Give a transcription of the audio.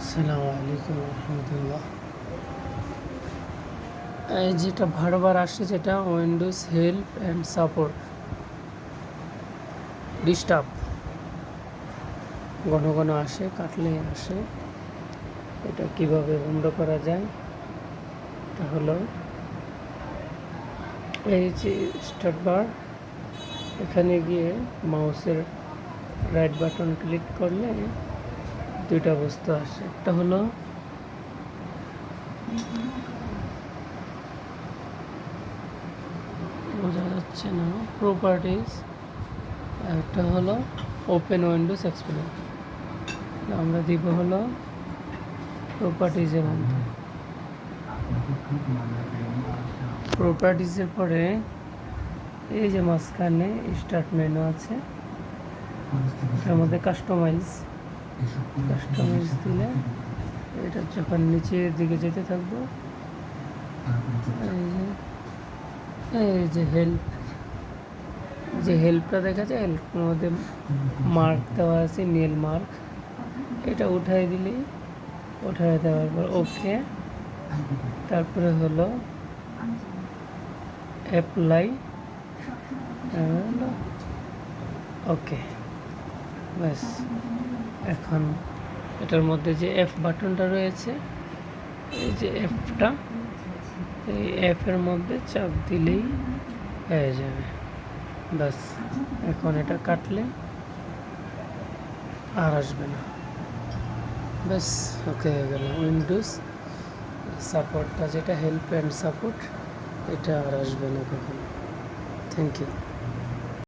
আসসালামু আলাইকুম রহমতুল্লাহ। এই যেটা বারবার আসছে, যেটা Windows help and support disturb ঘন ঘন আসে, কাটলে আসে। এটা কিভাবে বন্ধ করা যায়? এটা হলো এই যে স্টার্ট বার, এখানে গিয়ে মাউসের রাইট বাটন ক্লিক করলে দুইটা বস্তু আসে। একটা হলো বোঝা যাচ্ছে না, প্রপার্টিজ। একটা হলো ওপেন উইন্ডোজ এক্সপ্লোর। আমরা দিব হলো প্রপার্টিজের মধ্যে। প্রপার্টিজের পরে এই যে মাঝখানে স্টার্ট মেনু আছে, এটার মধ্যে কাস্টমাইজ দিলে এটা যখন নিচের দিকে যেতে থাকবো, এই যে হেল্পটা দেখা যায়, হেল্পের মধ্যে মার্ক দেওয়া আছে, নীল মার্ক। এটা উঠাই দিলেই, উঠাই দেওয়ার পর ওকে, তারপরে হলো অ্যাপ্লাই, ওকে, ব্যাস। এখন এটার মধ্যে যে এফ বাটনটা রয়েছে, এই যে এফটা, এই এফের মধ্যে চাপ দিলেই হয়ে যাবে, ব্যাস। এখন এটা কাটলে আর আসবে না, ব্যাস, ওকে হয়ে গেল। উইন্ডোজ সাপোর্টটা, যেটা হেল্প অ্যান্ড সাপোর্ট, এটা আর আসবে না কখনো। Thank you.